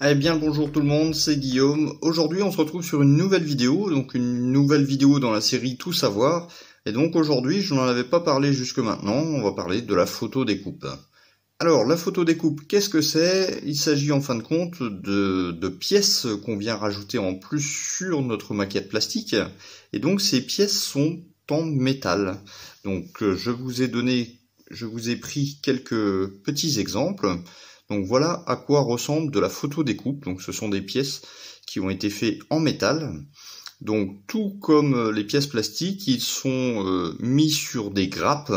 Eh bien bonjour tout le monde, c'est Guillaume. Aujourd'hui on se retrouve sur une nouvelle vidéo, donc une nouvelle vidéo dans la série Tout savoir. Et donc aujourd'hui je n'en avais pas parlé jusque maintenant, on va parler de la photo découpe. Alors la photo découpe, qu'est-ce que c'est? Il s'agit en fin de compte de pièces qu'on vient rajouter en plus sur notre maquette plastique. Et donc ces pièces sont en métal. Donc je vous ai pris quelques petits exemples. Donc voilà à quoi ressemble de la photo découpe. Donc ce sont des pièces qui ont été faites en métal. Donc tout comme les pièces plastiques, ils sont mis sur des grappes.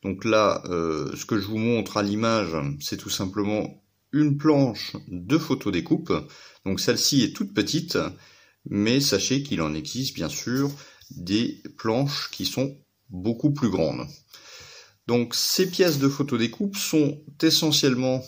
Donc là, ce que je vous montre à l'image, c'est tout simplement une planche de photo découpe. Donc celle-ci est toute petite, mais sachez qu'il en existe bien sûr des planches qui sont beaucoup plus grandes. Donc ces pièces de photo découpe sont essentiellement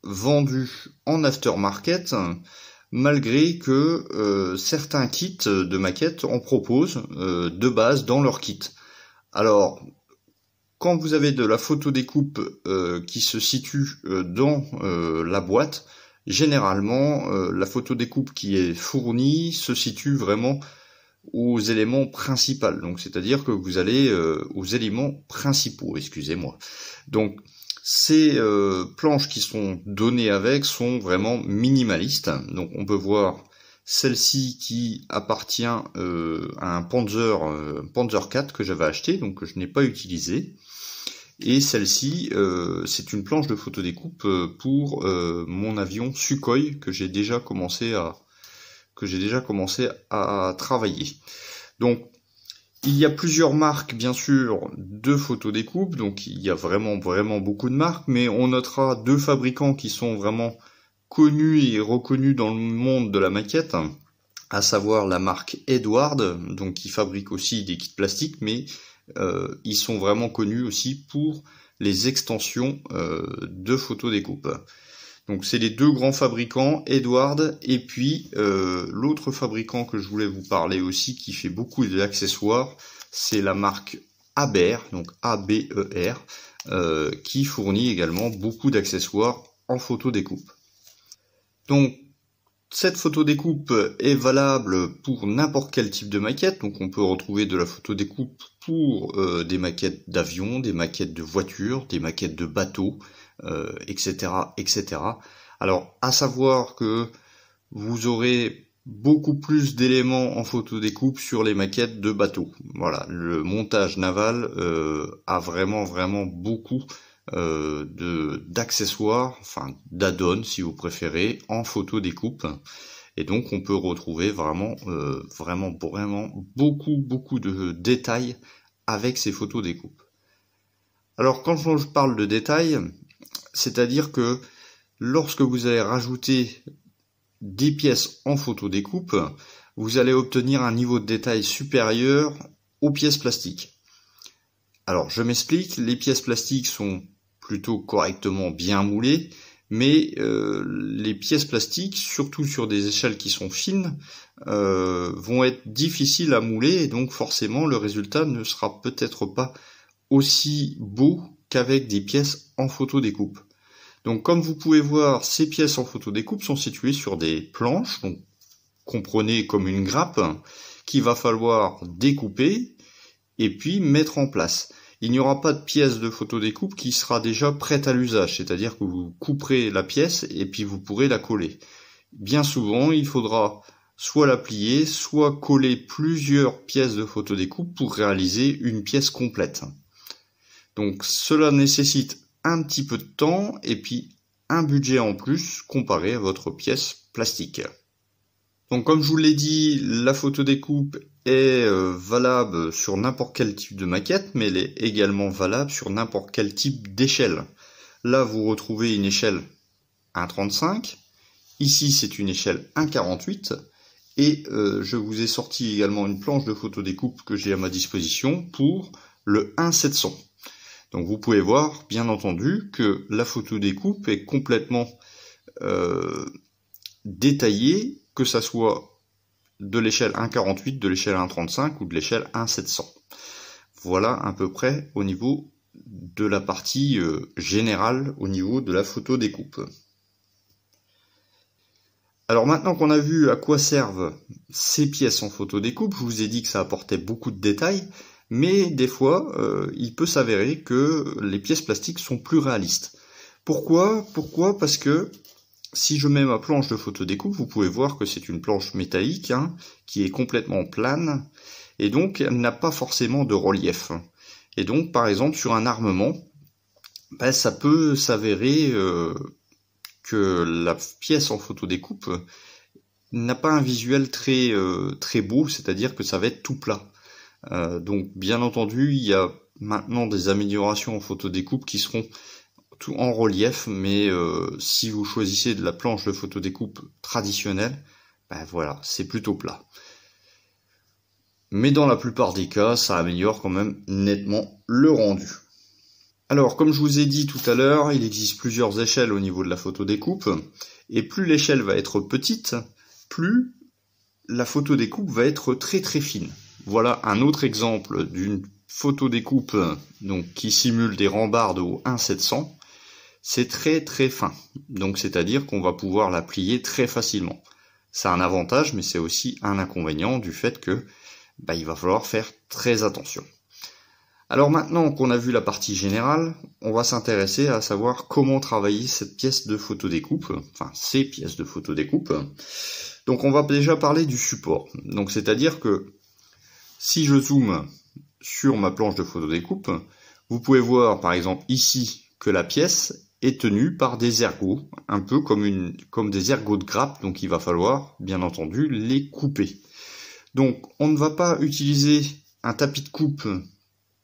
vendues en aftermarket, malgré que certains kits de maquettes en proposent de base dans leur kit. Alors, quand vous avez de la photo découpe qui se situe dans la boîte, généralement la photo découpe qui est fournie se situe vraiment aux éléments principaux. Donc c'est-à-dire que vous allez aux éléments principaux, excusez-moi. Donc ces planches qui sont données avec sont vraiment minimalistes. Donc on peut voir celle-ci qui appartient à un Panzer 4 que j'avais acheté, donc que je n'ai pas utilisé. Et celle-ci, c'est une planche de photo découpe pour mon avion Sukhoi que j'ai déjà commencé à travailler. Donc il y a plusieurs marques bien sûr de photo découpe, donc il y a vraiment beaucoup de marques, mais on notera deux fabricants qui sont vraiment connus et reconnus dans le monde de la maquette, à savoir la marque Eduard, donc qui fabrique aussi des kits plastiques, mais ils sont vraiment connus aussi pour les extensions de photo découpe. Donc c'est les deux grands fabricants, Eduard, et puis l'autre fabricant que je voulais vous parler aussi, qui fait beaucoup d'accessoires, c'est la marque Aber, donc ABER, qui fournit également beaucoup d'accessoires en photo découpe. Donc cette photo découpe est valable pour n'importe quel type de maquette, donc on peut retrouver de la photo découpe pour des maquettes d'avions, des maquettes de voitures, des maquettes de bateaux, etc., etc. Alors, à savoir que vous aurez beaucoup plus d'éléments en photo découpe sur les maquettes de bateaux. Voilà, le montage naval a vraiment beaucoup d'accessoires, enfin d'add-ons si vous préférez, en photo découpe. Et donc on peut retrouver vraiment beaucoup de détails avec ces photos découpe. Alors quand je parle de détails, c'est-à-dire que lorsque vous allez rajouter des pièces en photo découpe, vous allez obtenir un niveau de détail supérieur aux pièces plastiques. Alors je m'explique, les pièces plastiques sont plutôt correctement bien moulées, mais les pièces plastiques, surtout sur des échelles qui sont fines, vont être difficiles à mouler, et donc forcément le résultat ne sera peut-être pas aussi beau qu'avec des pièces en photo découpe. Donc comme vous pouvez voir, ces pièces en photo découpe sont situées sur des planches, donc comprenez comme une grappe, qu'il va falloir découper et puis mettre en place. Il n'y aura pas de pièce de photo découpe qui sera déjà prête à l'usage, c'est-à-dire que vous couperez la pièce et puis vous pourrez la coller. Bien souvent, il faudra soit la plier, soit coller plusieurs pièces de photo découpe pour réaliser une pièce complète. Donc cela nécessite un petit peu de temps et puis un budget en plus comparé à votre pièce plastique. Donc comme je vous l'ai dit, la photo découpe est valable sur n'importe quel type de maquette, mais elle est également valable sur n'importe quel type d'échelle. Là vous retrouvez une échelle 1,35, ici c'est une échelle 1,48, et je vous ai sorti également une planche de photo découpe que j'ai à ma disposition pour le 1,700. Donc vous pouvez voir, bien entendu, que la photo découpe est complètement détaillée, que ça soit de l'échelle 1,48, de l'échelle 1,35 ou de l'échelle 1,700. Voilà à peu près au niveau de la partie générale, au niveau de la photo découpe. Alors maintenant qu'on a vu à quoi servent ces pièces en photodécoupe, je vous ai dit que ça apportait beaucoup de détails, mais des fois, il peut s'avérer que les pièces plastiques sont plus réalistes. Pourquoi? Parce que si je mets ma planche de photodécoupe, vous pouvez voir que c'est une planche métallique, hein, qui est complètement plane, et donc elle n'a pas forcément de relief. Et donc par exemple sur un armement, ben, ça peut s'avérer que la pièce en photodécoupe n'a pas un visuel très beau, c'est-à-dire que ça va être tout plat. Donc bien entendu, il y a maintenant des améliorations en photodécoupe qui seront tout en relief, mais si vous choisissez de la planche de photodécoupe traditionnelle, ben voilà, c'est plutôt plat. Mais dans la plupart des cas, ça améliore quand même nettement le rendu. Alors, comme je vous ai dit tout à l'heure, il existe plusieurs échelles au niveau de la photodécoupe, et plus l'échelle va être petite, plus la photodécoupe va être très très fine. Voilà un autre exemple d'une photodécoupe donc, qui simule des rambardes au 1/700. C'est très très fin, donc c'est-à-dire qu'on va pouvoir la plier très facilement. C'est un avantage, mais c'est aussi un inconvénient du fait que il va falloir faire très attention. Alors maintenant qu'on a vu la partie générale, on va s'intéresser à savoir comment travailler cette pièce de photodécoupe, enfin ces pièces de photodécoupe. Donc on va déjà parler du support. Donc c'est-à-dire que si je zoome sur ma planche de photodécoupe, vous pouvez voir par exemple ici que la pièce est tenue par des ergots, un peu comme des ergots de grappe, donc il va falloir bien entendu les couper. Donc on ne va pas utiliser un tapis de coupe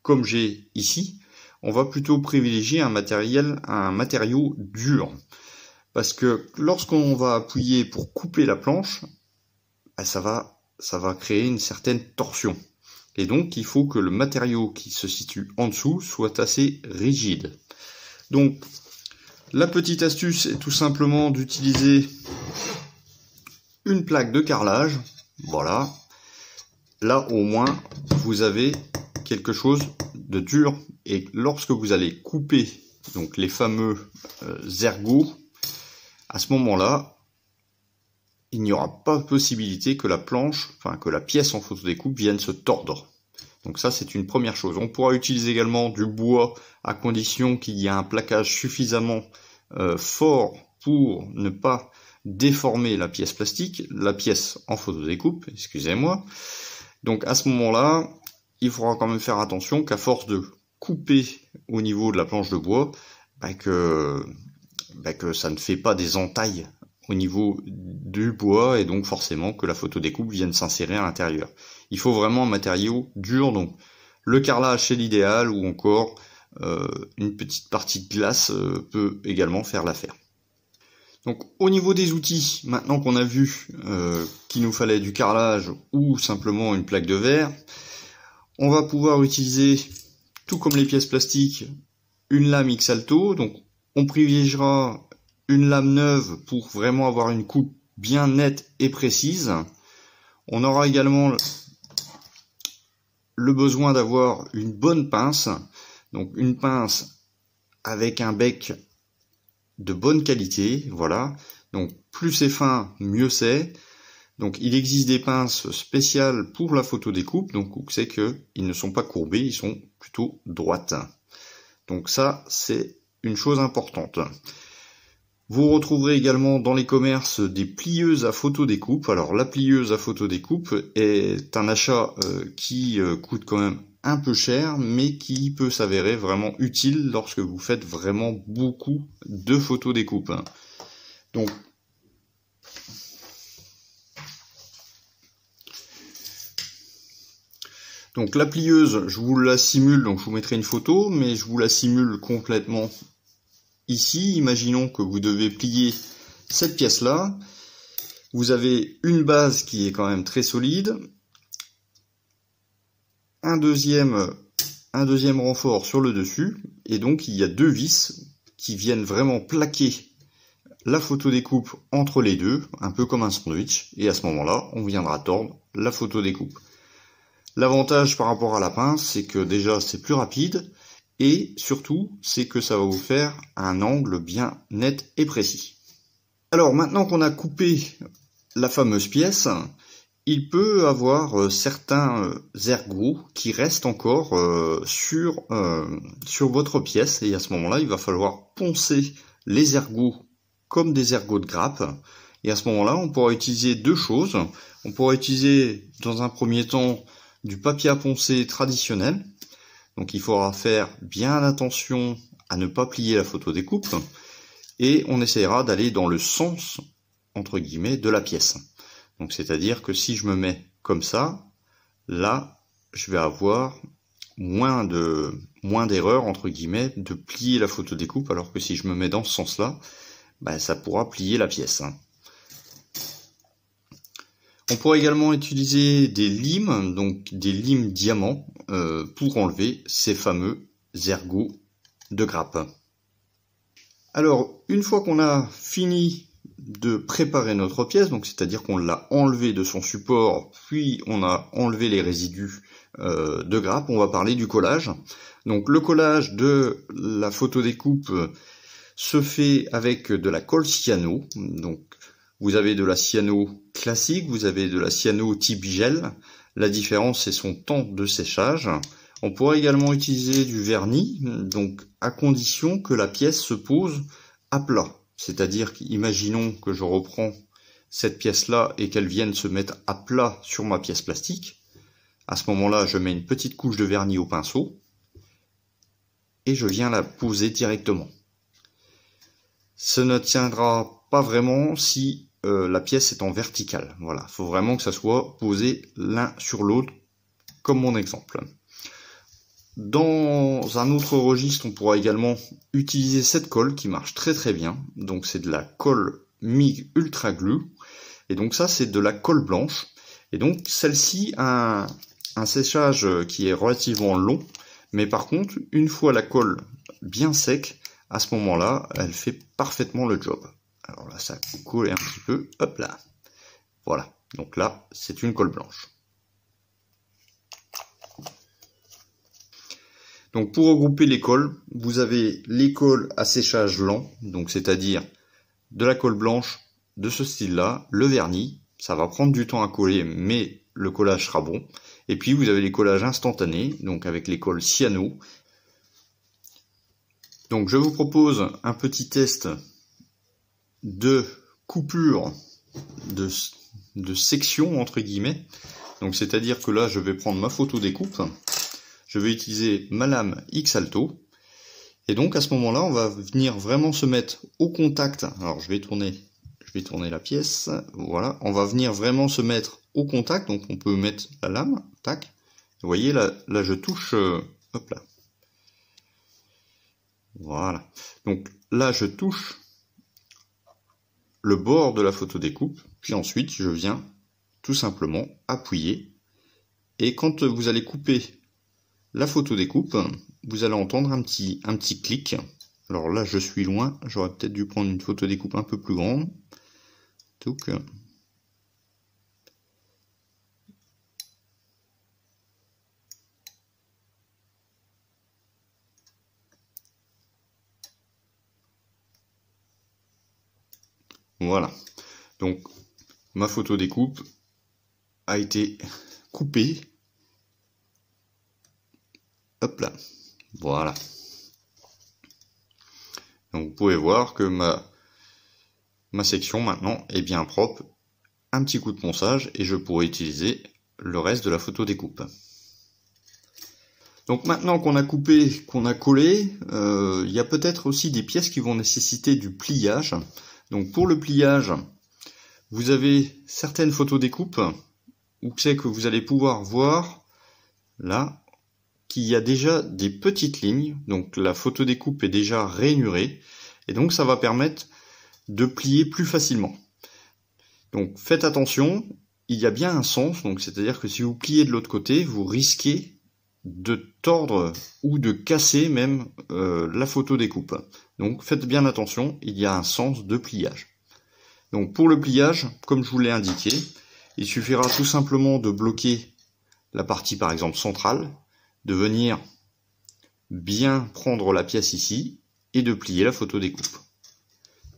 comme j'ai ici, on va plutôt privilégier un matériau dur. Parce que lorsqu'on va appuyer pour couper la planche, ça va créer une certaine torsion. Et donc il faut que le matériau qui se situe en dessous soit assez rigide. Donc la petite astuce est tout simplement d'utiliser une plaque de carrelage. Voilà. Là au moins vous avez quelque chose de dur, et lorsque vous allez couper donc les fameux ergots, à ce moment-là, il n'y aura pas possibilité que la planche, enfin que la pièce en photodécoupe vienne se tordre. Donc ça c'est une première chose. On pourra utiliser également du bois à condition qu'il y ait un plaquage suffisamment fort pour ne pas déformer la pièce plastique, la pièce en photodécoupe, excusez-moi. Donc à ce moment-là, il faudra quand même faire attention qu'à force de couper au niveau de la planche de bois, que ça ne fait pas des entailles au niveau du bois, et donc forcément que la photodécoupe vienne s'insérer à l'intérieur. Il faut vraiment un matériau dur, donc le carrelage c'est l'idéal, ou encore une petite partie de glace peut également faire l'affaire. Donc au niveau des outils, maintenant qu'on a vu qu'il nous fallait du carrelage ou simplement une plaque de verre, on va pouvoir utiliser, tout comme les pièces plastiques, une lame X-Alto. Donc on privilégiera une lame neuve pour vraiment avoir une coupe bien nette et précise. On aura également le besoin d'avoir une bonne pince, donc une pince avec un bec de bonne qualité, voilà. Donc plus c'est fin, mieux c'est. Donc il existe des pinces spéciales pour la photodécoupe, donc c'est que ils ne sont pas courbés, ils sont plutôt droites. Donc ça c'est une chose importante. Vous retrouverez également dans les commerces des plieuses à photodécoupe. Alors la plieuse à photodécoupe est un achat qui coûte quand même un peu cher, mais qui peut s'avérer vraiment utile lorsque vous faites vraiment beaucoup de photodécoupe. Donc la plieuse, je vous la simule, donc je vous mettrai une photo, mais je vous la simule complètement ici. Imaginons que vous devez plier cette pièce-là. Vous avez une base qui est quand même très solide, un deuxième renfort sur le dessus, et donc il y a deux vis qui viennent vraiment plaquer la photodécoupe entre les deux, un peu comme un sandwich, et à ce moment-là, on viendra tordre la photodécoupe. L'avantage par rapport à la pince, c'est que déjà c'est plus rapide, et surtout c'est que ça va vous faire un angle bien net et précis. Alors maintenant qu'on a coupé la fameuse pièce, il peut avoir certains ergots qui restent encore sur votre pièce, et à ce moment-là, il va falloir poncer les ergots comme des ergots de grappe. Et à ce moment-là, on pourra utiliser deux choses. On pourra utiliser dans un premier temps du papier à poncer traditionnel. Donc il faudra faire bien attention à ne pas plier la photo découpe. Et on essaiera d'aller dans le sens, entre guillemets, de la pièce. Donc c'est-à-dire que si je me mets comme ça, là, je vais avoir moins d'erreurs, entre guillemets, de plier la photo découpe, alors que si je me mets dans ce sens-là, ben, ça pourra plier la pièce. On pourra également utiliser des limes, donc des limes diamants, pour enlever ces fameux ergots de grappe. Alors, une fois qu'on a fini de préparer notre pièce, donc c'est-à-dire qu'on l'a enlevé de son support, puis on a enlevé les résidus de grappe, on va parler du collage. Donc le collage de la photo découpe se fait avec de la colle cyano. Donc vous avez de la cyano classique, vous avez de la cyano type gel. La différence, c'est son temps de séchage. On pourra également utiliser du vernis, donc à condition que la pièce se pose à plat. C'est-à-dire qu'imaginons que je reprends cette pièce-là et qu'elle vienne se mettre à plat sur ma pièce plastique. À ce moment-là, je mets une petite couche de vernis au pinceau et je viens la poser directement. Ce ne tiendra pas vraiment si la pièce est en verticale. Voilà, il faut vraiment que ça soit posé l'un sur l'autre, comme mon exemple. Dans un autre registre, on pourra également utiliser cette colle qui marche très très bien. Donc c'est de la colle MIG Ultra Glue. Et donc ça, c'est de la colle blanche. Et donc celle-ci a un séchage qui est relativement long. Mais par contre, une fois la colle bien sec, à ce moment-là, elle fait parfaitement le job. Alors là, ça a collé un petit peu. Hop là. Voilà. Donc là, c'est une colle blanche. Donc pour regrouper les colles, vous avez les colles à séchage lent, donc c'est-à-dire de la colle blanche de ce style-là, le vernis, ça va prendre du temps à coller, mais le collage sera bon. Et puis vous avez les collages instantanés, donc avec les colles cyano. Donc je vous propose un petit test de coupure de section entre guillemets. Donc c'est-à-dire que là je vais prendre ma photo découpe. Je vais utiliser ma lame X-Alto. Et donc à ce moment-là, on va venir vraiment se mettre au contact. Alors je vais tourner la pièce. Voilà, on va venir vraiment se mettre au contact. Donc on peut mettre la lame, tac. Vous voyez là je touche, hop là. Voilà. Donc là je touche le bord de la photo découpe. Puis ensuite je viens tout simplement appuyer. Et quand vous allez couper la photo découpe, vous allez entendre un petit clic. Alors là, je suis loin. J'aurais peut-être dû prendre une photo découpe un peu plus grande. Donc, voilà. Donc, ma photo découpe a été coupée. Hop là. Voilà. Donc vous pouvez voir que ma section maintenant est bien propre. Un petit coup de ponçage et je pourrai utiliser le reste de la photo découpe. Donc maintenant qu'on a coupé, qu'on a collé, il y a peut-être aussi des pièces qui vont nécessiter du pliage. Donc pour le pliage, vous avez certaines photos découpes où c'est que vous allez pouvoir voir là qu'il y a déjà des petites lignes, donc la photo découpe est déjà rainurée, et donc ça va permettre de plier plus facilement. Donc faites attention, il y a bien un sens, donc c'est-à-dire que si vous pliez de l'autre côté, vous risquez de tordre ou de casser même la photo découpe. Donc faites bien attention, il y a un sens de pliage. Donc pour le pliage, comme je vous l'ai indiqué, il suffira tout simplement de bloquer la partie par exemple centrale, de venir bien prendre la pièce ici et de plier la photo découpe.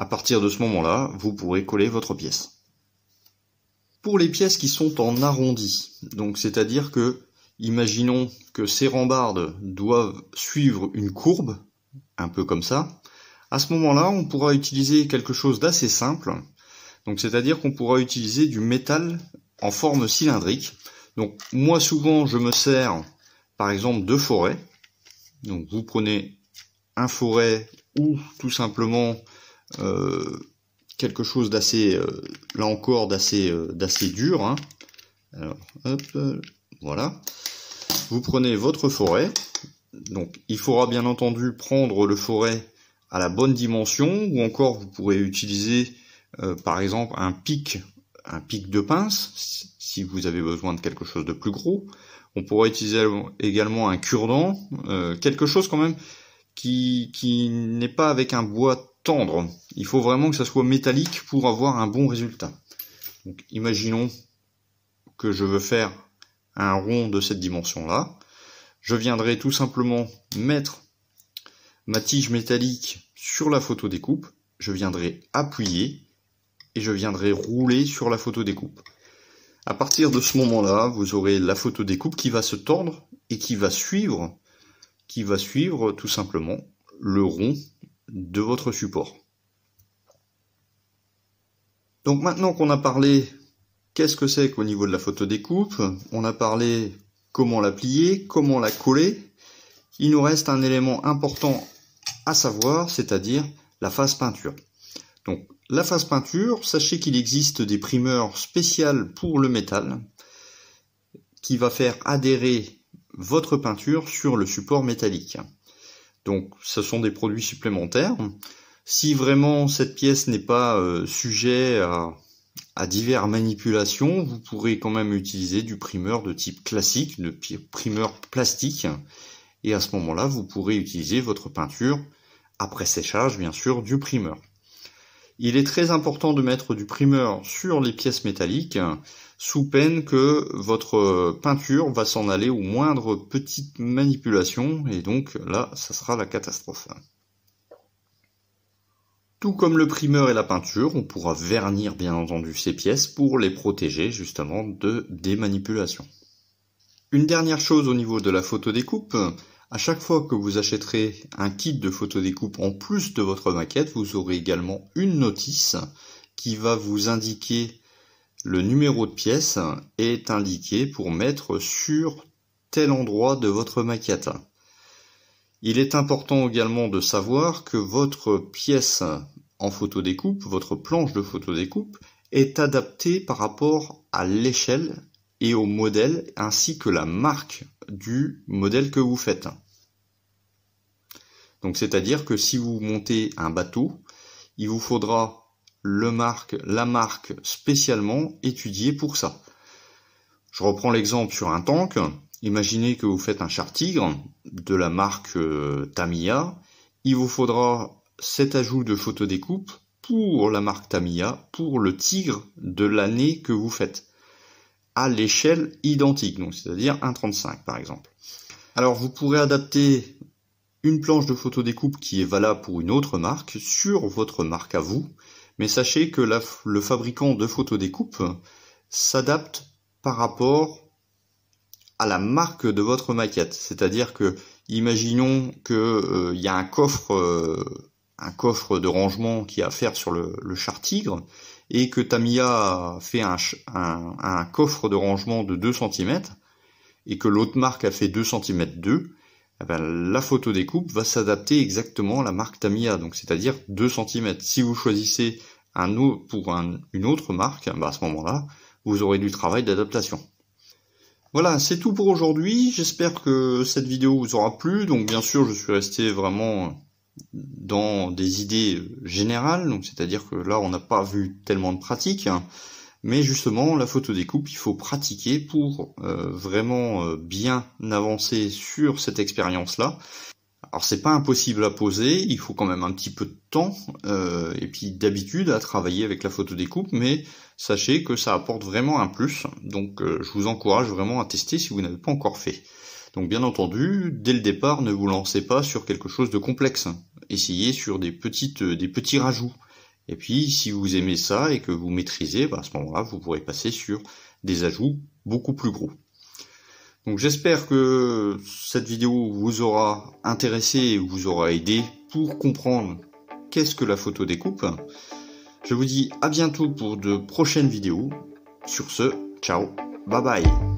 À partir de ce moment-là, vous pourrez coller votre pièce. Pour les pièces qui sont en arrondi, donc c'est-à-dire que, imaginons que ces rambardes doivent suivre une courbe, un peu comme ça, à ce moment-là, on pourra utiliser quelque chose d'assez simple. Donc c'est-à-dire qu'on pourra utiliser du métal en forme cylindrique. Donc moi souvent je me sers par exemple de forêt. Donc vous prenez un forêt ou tout simplement quelque chose d'assez, là encore d'assez dur. Hein. Alors hop, voilà. Vous prenez votre forêt. Donc il faudra bien entendu prendre le forêt à la bonne dimension, ou encore vous pourrez utiliser par exemple un pic de pince si vous avez besoin de quelque chose de plus gros. On pourra utiliser également un cure-dent, quelque chose quand même qui n'est pas avec un bois tendre. Il faut vraiment que ça soit métallique pour avoir un bon résultat. Donc imaginons que je veux faire un rond de cette dimension-là. Je viendrai tout simplement mettre ma tige métallique sur la photo découpe, je viendrai appuyer et je viendrai rouler sur la photo découpe. À partir de ce moment-là, vous aurez la photo découpe qui va se tordre et qui va suivre tout simplement le rond de votre support. Donc maintenant qu'on a parlé qu'est-ce que c'est qu'au niveau de la photo découpe, on a parlé comment la plier, comment la coller, il nous reste un élément important à savoir, c'est-à-dire la phase peinture. Donc la phase peinture, sachez qu'il existe des primeurs spéciales pour le métal qui va faire adhérer votre peinture sur le support métallique. Donc ce sont des produits supplémentaires. Si vraiment cette pièce n'est pas sujet à diverses manipulations, vous pourrez quand même utiliser du primeur de type classique, de primeur plastique. Et à ce moment-là, vous pourrez utiliser votre peinture, après séchage bien sûr, du primeur. Il est très important de mettre du primeur sur les pièces métalliques, sous peine que votre peinture va s'en aller aux moindres petites manipulations, et donc là, ça sera la catastrophe. Tout comme le primeur et la peinture, on pourra vernir bien entendu ces pièces pour les protéger justement des manipulations. Une dernière chose au niveau de la photo découpe, à chaque fois que vous achèterez un kit de photo découpe en plus de votre maquette, vous aurez également une notice qui va vous indiquer le numéro de pièce est indiqué pour mettre sur tel endroit de votre maquette. Il est important également de savoir que votre pièce en photo découpe, votre planche de photo découpe, est adaptée par rapport à l'échelle et au modèle ainsi que la marque du modèle que vous faites. Donc c'est-à-dire que si vous montez un bateau, il vous faudra la marque spécialement étudiée pour ça. Je reprends l'exemple sur un tank. Imaginez que vous faites un char Tigre de la marque Tamiya. Il vous faudra cet ajout de photo découpe pour la marque Tamiya, pour le Tigre de l'année que vous faites, à l'échelle identique, donc c'est-à-dire 1,35 par exemple. Alors vous pourrez adapter une planche de photo découpe qui est valable pour une autre marque sur votre marque à vous, mais sachez que le fabricant de photo découpe s'adapte par rapport à la marque de votre maquette. C'est-à-dire que, imaginons que y a un coffre de rangement qui a à faire sur le char Tigre, et que Tamiya a fait un coffre de rangement de 2 cm, et que l'autre marque a fait 2 cm 2, eh ben, la photo découpe va s'adapter exactement à la marque Tamiya, donc c'est-à-dire 2 cm. Si vous choisissez une autre marque, ben à ce moment-là, vous aurez du travail d'adaptation. Voilà, c'est tout pour aujourd'hui. J'espère que cette vidéo vous aura plu. Donc bien sûr, je suis resté vraiment dans des idées générales. Donc c'est-à-dire que là, on n'a pas vu tellement de pratique. Mais justement, la photo découpe, il faut pratiquer pour vraiment bien avancer sur cette expérience-là. Alors c'est pas impossible à poser, il faut quand même un petit peu de temps et puis d'habitude à travailler avec la photo découpe, mais sachez que ça apporte vraiment un plus, donc je vous encourage vraiment à tester si vous n'avez pas encore fait. Donc bien entendu, dès le départ, ne vous lancez pas sur quelque chose de complexe, essayez sur des petits rajouts, Et puis si vous aimez ça et que vous maîtrisez, à ce moment-là, vous pourrez passer sur des ajouts beaucoup plus gros. Donc j'espère que cette vidéo vous aura intéressé et vous aura aidé pour comprendre qu'est-ce que la photo découpe. Je vous dis à bientôt pour de prochaines vidéos. Sur ce, ciao, bye bye.